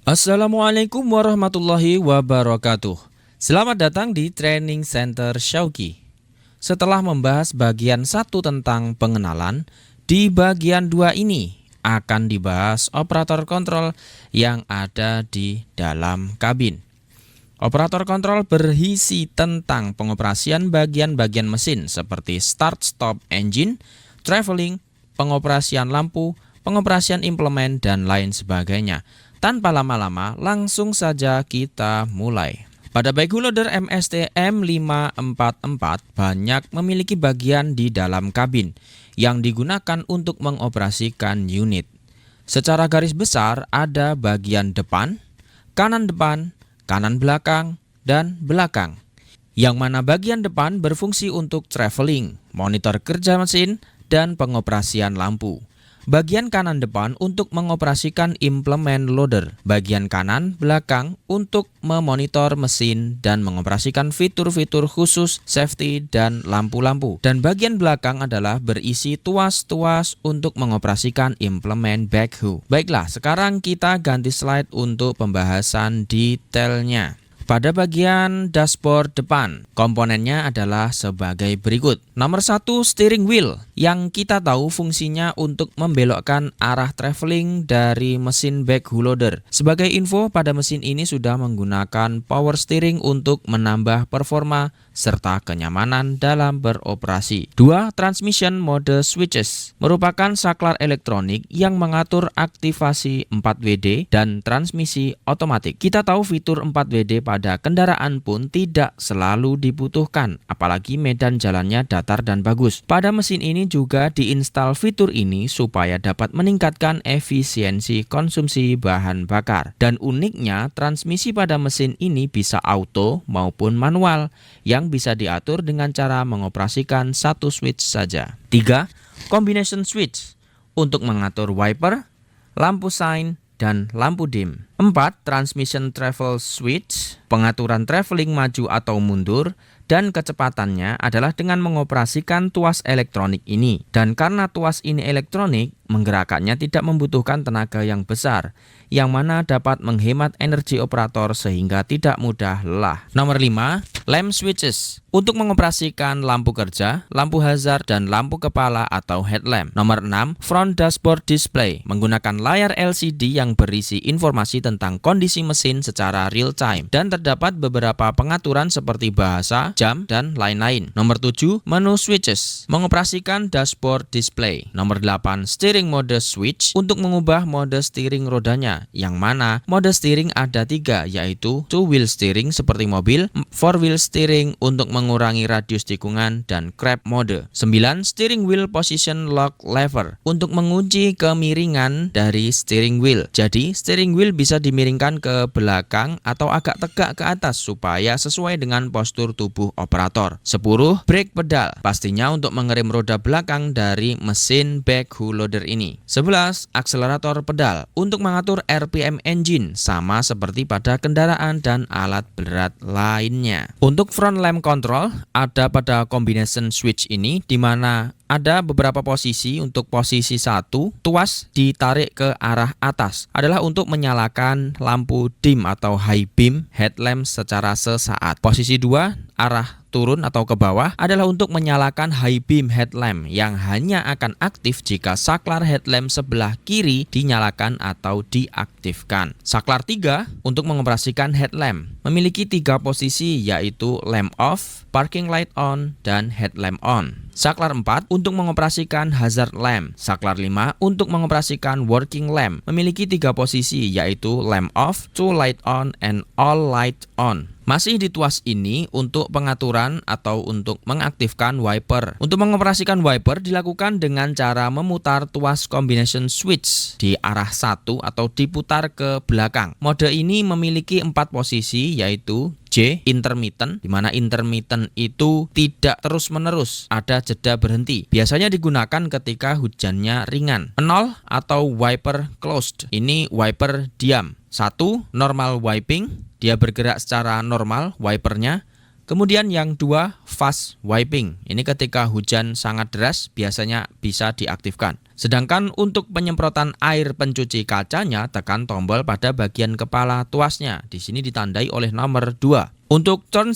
Assalamualaikum warahmatullahi wabarakatuh. Selamat datang di Training Center Syauqi. Setelah membahas bagian 1 tentang pengenalan, di bagian 2 ini akan dibahas operator kontrol yang ada di dalam kabin. Operator kontrol berisi tentang pengoperasian bagian-bagian mesin seperti start-stop engine, traveling, pengoperasian lampu, pengoperasian implemen, dan lain sebagainya. Tanpa lama-lama, langsung saja kita mulai. Pada bike loader MST M544 banyak memiliki bagian di dalam kabin yang digunakan untuk mengoperasikan unit. Secara garis besar ada bagian depan, kanan belakang, dan belakang. Yang mana bagian depan berfungsi untuk traveling, monitor kerja mesin, dan pengoperasian lampu. Bagian kanan depan untuk mengoperasikan implemen loader. Bagian kanan belakang untuk memonitor mesin dan mengoperasikan fitur-fitur khusus safety dan lampu-lampu. Dan bagian belakang adalah berisi tuas-tuas untuk mengoperasikan implemen backhoe. Baiklah, sekarang kita ganti slide untuk pembahasan detailnya. Pada bagian dashboard depan, komponennya adalah sebagai berikut. Nomor 1, steering wheel, yang kita tahu fungsinya untuk membelokkan arah traveling dari mesin backhoe loader. Sebagai info, pada mesin ini sudah menggunakan power steering untuk menambah performa serta kenyamanan dalam beroperasi. 2, transmission mode switches, merupakan saklar elektronik yang mengatur aktivasi 4WD dan transmisi otomatis. Kita tahu fitur 4WD pada kendaraan pun tidak selalu dibutuhkan, apalagi medan jalannya datar dan bagus. Pada mesin ini juga diinstal fitur ini supaya dapat meningkatkan efisiensi konsumsi bahan bakar. Dan uniknya, transmisi pada mesin ini bisa auto maupun manual, yang bisa diatur dengan cara mengoperasikan satu switch saja. 3, combination switch, untuk mengatur wiper, lampu sign, dan lampu dim. 4, transmission travel switch, pengaturan traveling maju atau mundur, dan kecepatannya adalah dengan mengoperasikan tuas elektronik ini. Dan karena tuas ini elektronik, menggerakkannya tidak membutuhkan tenaga yang besar, yang mana dapat menghemat energi operator sehingga tidak mudah lelah. Nomor 5, lamp switches, untuk mengoperasikan lampu kerja, lampu hazard, dan lampu kepala atau headlamp. Nomor 6, front dashboard display, menggunakan layar LCD yang berisi informasi tentang kondisi mesin secara real time, dan terdapat beberapa pengaturan seperti bahasa, jam, dan lain-lain. Nomor 7, menu switches, mengoperasikan dashboard display. Nomor 8, steering mode switch, untuk mengubah mode steering rodanya, yang mana mode steering ada 3, yaitu 2-wheel steering seperti mobil, 4-wheel steering untuk mengurangi radius tikungan, dan crab mode. 9, steering wheel position lock lever, untuk mengunci kemiringan dari steering wheel. Jadi, steering wheel bisa dimiringkan ke belakang atau agak tegak ke atas supaya sesuai dengan postur tubuh operator. 10, brake pedal, pastinya untuk mengerem roda belakang dari mesin backhoe loader ini. 11, akselerator pedal, untuk mengatur RPM engine, sama seperti pada kendaraan dan alat berat lainnya. Untuk front lamp control, ada pada combination switch ini, di mana ada beberapa posisi. Untuk posisi 1, tuas ditarik ke arah atas adalah untuk menyalakan lampu dim atau high beam headlamp secara sesaat. Posisi 2, arah turun atau ke bawah, adalah untuk menyalakan high beam headlamp yang hanya akan aktif jika saklar headlamp sebelah kiri dinyalakan atau diaktifkan. Saklar 3, untuk mengoperasikan headlamp, memiliki 3 posisi, yaitu lamp off, parking light on, dan headlamp on. Saklar 4, untuk mengoperasikan hazard lamp. Saklar 5, untuk mengoperasikan working lamp, memiliki 3 posisi, yaitu lamp off, to light on, and all light on. Masih di tuas ini untuk pengaturan atau untuk mengaktifkan wiper. Untuk mengoperasikan wiper dilakukan dengan cara memutar tuas combination switch di arah 1 atau diputar ke belakang. Mode ini memiliki 4 posisi, yaitu J, intermittent, di mana intermittent itu tidak terus-menerus, ada jeda berhenti. Biasanya digunakan ketika hujannya ringan. 0 atau wiper closed, ini wiper diam. 1, normal wiping, dia bergerak secara normal wipernya. Kemudian yang 2, fast wiping. Ini ketika hujan sangat deras biasanya bisa diaktifkan. Sedangkan untuk penyemprotan air pencuci kacanya, tekan tombol pada bagian kepala tuasnya. Di sini ditandai oleh nomor 2. Untuk turn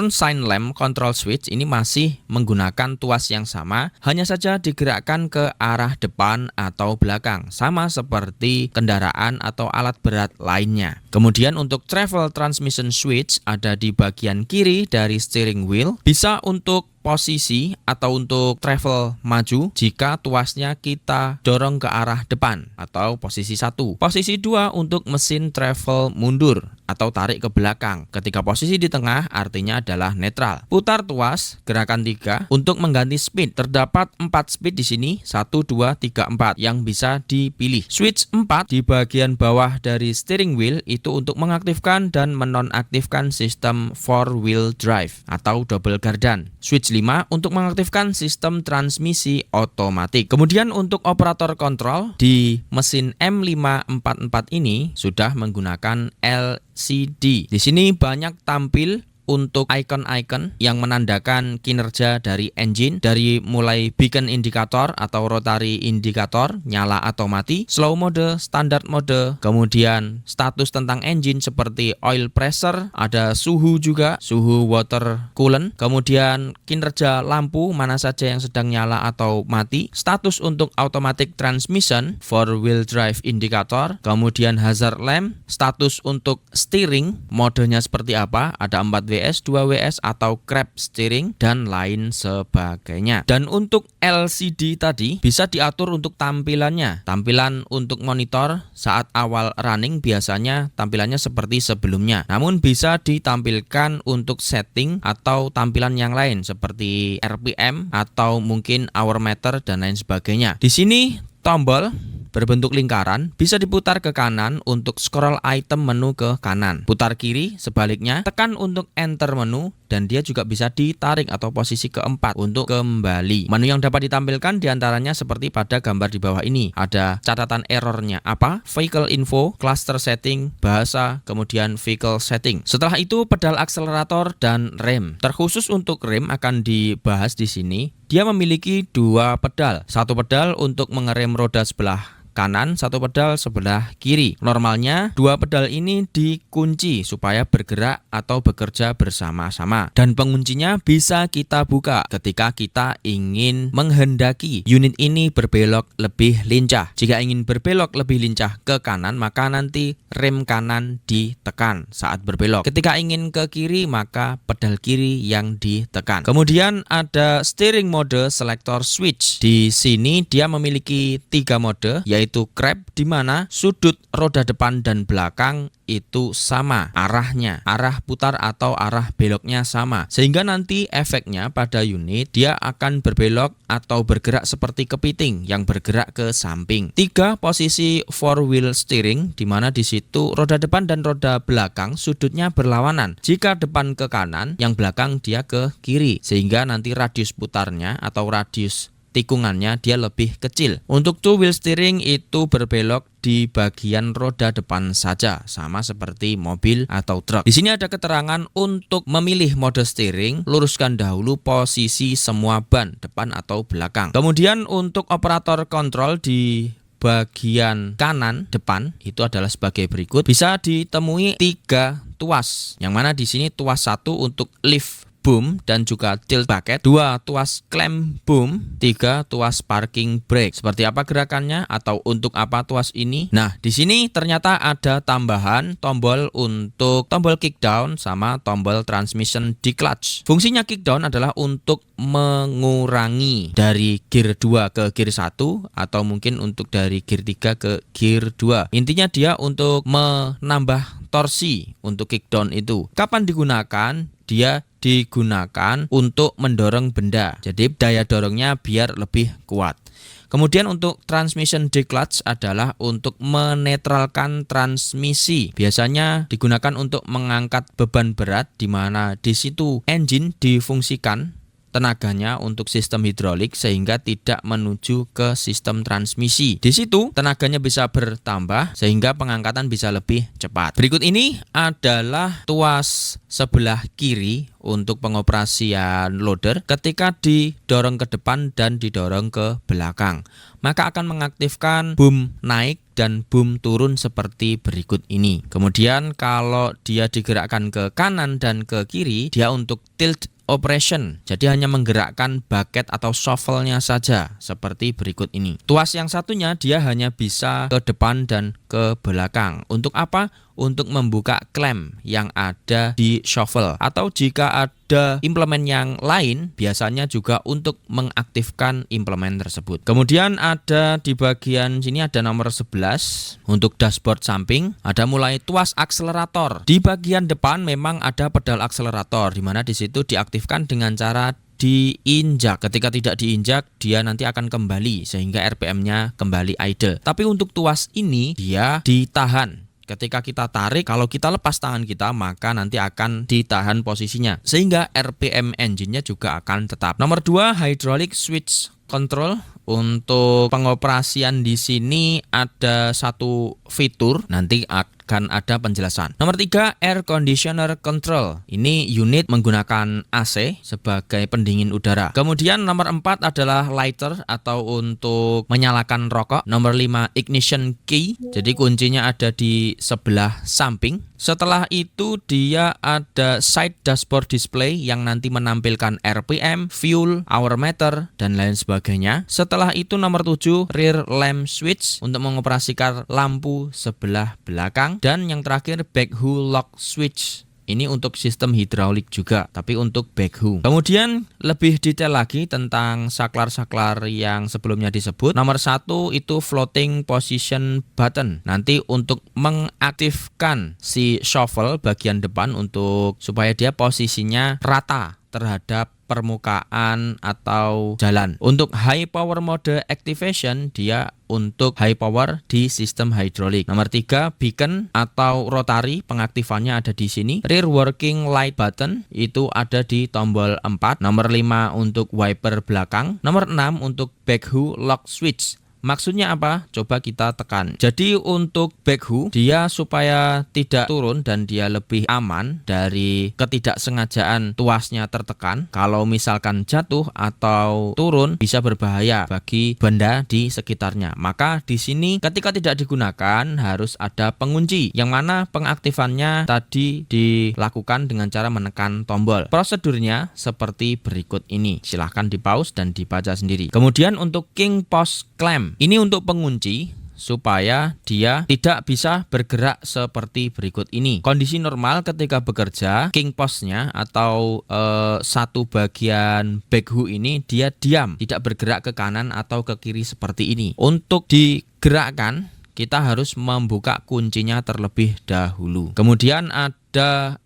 sign lamp control switch ini masih menggunakan tuas yang sama, hanya saja digerakkan ke arah depan atau belakang, sama seperti kendaraan atau alat berat lainnya. Kemudian untuk travel transmission switch ada di bagian kiri dari steering wheel, bisa untuk posisi atau untuk travel maju jika tuasnya kita dorong ke arah depan atau posisi 1. Posisi 2 untuk mesin travel mundur atau tarik ke belakang. Ketika posisi di tengah artinya adalah netral. Putar tuas gerakan 3 untuk mengganti speed. Terdapat 4 speed di sini, 1, 2, 3, 4 yang bisa dipilih. Switch 4 di bagian bawah dari steering wheel itu untuk mengaktifkan dan menonaktifkan sistem 4-wheel drive atau double gardan. Switch 5 untuk mengaktifkan sistem transmisi otomatis. Kemudian untuk operator kontrol di mesin M544 ini sudah menggunakan LCD. Di sini banyak tampil untuk icon-icon yang menandakan kinerja dari engine, dari mulai beacon indikator atau rotary indikator, nyala atau mati, slow mode, standard mode, kemudian status tentang engine seperti oil pressure, ada suhu juga, suhu water coolant, kemudian kinerja lampu mana saja yang sedang nyala atau mati, status untuk automatic transmission, 4-wheel drive indicator, kemudian hazard lamp, status untuk steering, modenya seperti apa, ada 4 WS, 2 WS atau crab steering dan lain sebagainya. Dan untuk LCD tadi bisa diatur untuk tampilannya. Tampilan untuk monitor saat awal running biasanya tampilannya seperti sebelumnya. Namun bisa ditampilkan untuk setting atau tampilan yang lain seperti RPM atau mungkin hour meter dan lain sebagainya. Di sini tombol berbentuk lingkaran bisa diputar ke kanan untuk scroll item menu ke kanan. Putar kiri sebaliknya, tekan untuk enter menu dan dia juga bisa ditarik atau posisi keempat untuk kembali. Menu yang dapat ditampilkan diantaranya seperti pada gambar di bawah ini. Ada catatan errornya apa, vehicle info, cluster setting, bahasa, kemudian vehicle setting. Setelah itu pedal akselerator dan rem. Terkhusus untuk rem akan dibahas di sini. Dia memiliki 2 pedal. Satu pedal untuk mengerem roda sebelah kanan, satu pedal sebelah kiri. Normalnya 2 pedal ini dikunci supaya bergerak atau bekerja bersama-sama. Dan penguncinya bisa kita buka ketika kita ingin menghendaki unit ini berbelok lebih lincah. Jika ingin berbelok lebih lincah ke kanan, maka nanti rem kanan ditekan saat berbelok. Ketika ingin ke kiri, maka pedal kiri yang ditekan. Kemudian ada steering mode selector switch. Di sini dia memiliki 3 mode, yaitu crab, di mana sudut roda depan dan belakang itu sama arahnya, arah putar atau arah beloknya sama, sehingga nanti efeknya pada unit dia akan berbelok atau bergerak seperti kepiting yang bergerak ke samping. 3 posisi 4-wheel steering, di mana di situ roda depan dan roda belakang sudutnya berlawanan. Jika depan ke kanan, yang belakang dia ke kiri, sehingga nanti radius putarnya atau radius tikungannya dia lebih kecil. Untuk 2-wheel steering itu berbelok di bagian roda depan saja, sama seperti mobil atau truk. Di sini ada keterangan untuk memilih mode steering, luruskan dahulu posisi semua ban, depan atau belakang. Kemudian untuk operator kontrol di bagian kanan depan itu adalah sebagai berikut. Bisa ditemui 3 tuas, yang mana di sini tuas 1 untuk lift boom dan juga tilt bucket, 2 tuas clamp boom, 3 tuas parking brake. Seperti apa gerakannya atau untuk apa tuas ini? Nah, di sini ternyata ada tambahan tombol untuk tombol kickdown sama tombol transmission di clutch. Fungsinya kickdown adalah untuk mengurangi dari gear 2 ke gear 1 atau mungkin untuk dari gear 3 ke gear 2. Intinya dia untuk menambah torsi untuk kickdown itu. Kapan digunakan? Dia digunakan untuk mendorong benda. Jadi daya dorongnya biar lebih kuat. Kemudian untuk transmission declutch adalah untuk menetralkan transmisi. Biasanya digunakan untuk mengangkat beban berat, di mana di situ engine difungsikan tenaganya untuk sistem hidrolik sehingga tidak menuju ke sistem transmisi. Di situ tenaganya bisa bertambah sehingga pengangkatan bisa lebih cepat. Berikut ini adalah tuas sebelah kiri untuk pengoperasian loader ketika didorong ke depan dan didorong ke belakang. Maka akan mengaktifkan boom naik dan boom turun seperti berikut ini. Kemudian kalau dia digerakkan ke kanan dan ke kiri, dia untuk tilt operation. Jadi hanya menggerakkan bucket atau shovelnya saja seperti berikut ini. Tuas yang satunya dia hanya bisa ke depan dan ke belakang. Untuk apa? Untuk membuka klem yang ada di shovel. Atau jika ada implemen yang lain, biasanya juga untuk mengaktifkan implemen tersebut. Kemudian ada di bagian sini ada nomor 11 untuk dashboard samping. Ada mulai tuas akselerator. Di bagian depan memang ada pedal akselerator, di mana di situ diaktifkan dengan cara diinjak. Ketika tidak diinjak, dia nanti akan kembali sehingga RPM-nya kembali idle. Tapi untuk tuas ini dia ditahan. Ketika kita tarik, kalau kita lepas tangan kita, maka nanti akan ditahan posisinya sehingga RPM engine-nya juga akan tetap. Nomor 2, hydraulic switch control. Untuk pengoperasian di sini ada satu fitur, nanti akan ada penjelasan. Nomor 3, air conditioner control. Ini unit menggunakan AC sebagai pendingin udara. Kemudian nomor 4 adalah lighter atau untuk menyalakan rokok. Nomor 5, ignition key. Jadi kuncinya ada di sebelah samping. Setelah itu dia ada side dashboard display yang nanti menampilkan RPM, fuel, hour meter, dan lain sebagainya. Setelah itu nomor 7, rear lamp switch untuk mengoperasikan lampu sebelah belakang. Dan yang terakhir backhoe lock switch. Ini untuk sistem hidraulik juga, tapi untuk backhoe. Kemudian lebih detail lagi tentang saklar-saklar yang sebelumnya disebut. Nomor 1 itu floating position button. Nanti untuk mengaktifkan si shovel bagian depan untuk supaya dia posisinya rata terhadap permukaan atau jalan. Untuk high power mode activation, dia untuk high power di sistem hidrolik. Nomor 3, beacon atau rotary, pengaktifannya ada di sini. Rear working light button itu ada di tombol 4. Nomor 5 untuk wiper belakang. Nomor 6 untuk backhoe lock switch. Maksudnya apa? Coba kita tekan. Jadi untuk backhoe, dia supaya tidak turun dan dia lebih aman dari ketidaksengajaan tuasnya tertekan. Kalau misalkan jatuh atau turun bisa berbahaya bagi benda di sekitarnya. Maka di sini ketika tidak digunakan harus ada pengunci, yang mana pengaktifannya tadi dilakukan dengan cara menekan tombol. Prosedurnya seperti berikut ini. Silahkan di pause dan dibaca sendiri. Kemudian untuk king post clamp. Ini untuk pengunci supaya dia tidak bisa bergerak seperti berikut ini. Kondisi normal ketika bekerja, king postnya atau satu bagian backhoe ini dia diam, tidak bergerak ke kanan atau ke kiri seperti ini. Untuk digerakkan, kita harus membuka kuncinya terlebih dahulu. Kemudian ada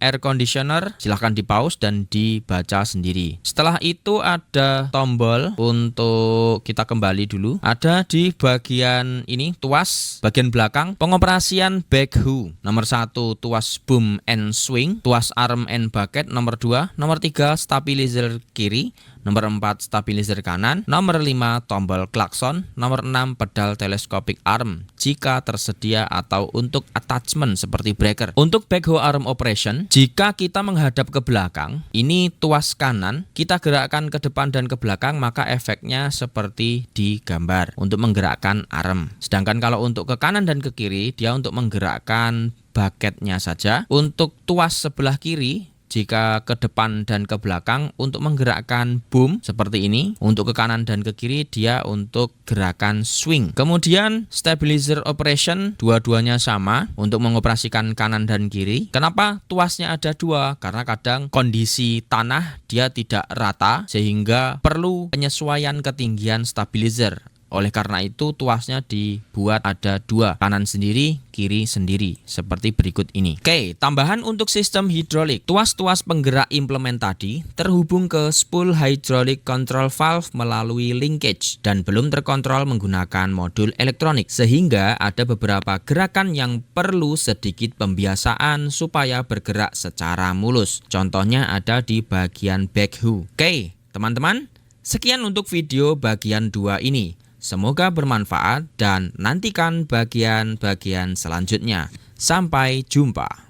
air conditioner, silahkan di pause dan dibaca sendiri. Setelah itu ada tombol untuk kita kembali dulu. Ada di bagian ini tuas bagian belakang pengoperasian backhoe. Nomor 1 tuas boom and swing, tuas arm and bucket. Nomor 2, nomor 3 stabilizer kiri. Nomor 4 stabilizer kanan. Nomor 5 tombol klakson. Nomor 6 pedal telescopic arm jika tersedia atau untuk attachment seperti breaker. Untuk backhoe arm operation, jika kita menghadap ke belakang, ini tuas kanan, kita gerakkan ke depan dan ke belakang, maka efeknya seperti di gambar untuk menggerakkan arm. Sedangkan kalau untuk ke kanan dan ke kiri, dia untuk menggerakkan bucketnya saja. Untuk tuas sebelah kiri, jika ke depan dan ke belakang untuk menggerakkan boom seperti ini. Untuk ke kanan dan ke kiri dia untuk gerakan swing. Kemudian stabilizer operation, dua-duanya sama untuk mengoperasikan kanan dan kiri. Kenapa tuasnya ada dua? Karena kadang kondisi tanah dia tidak rata sehingga perlu penyesuaian ketinggian stabilizer. Oleh karena itu tuasnya dibuat ada dua, kanan sendiri, kiri sendiri, seperti berikut ini. Oke, tambahan untuk sistem hidrolik. Tuas-tuas penggerak implemen tadi terhubung ke spool hydraulic control valve melalui linkage dan belum terkontrol menggunakan modul elektronik, sehingga ada beberapa gerakan yang perlu sedikit pembiasaan supaya bergerak secara mulus. Contohnya ada di bagian backhoe. Oke, Teman-teman, sekian untuk video bagian 2 ini. Semoga bermanfaat dan nantikan bagian-bagian selanjutnya. Sampai jumpa.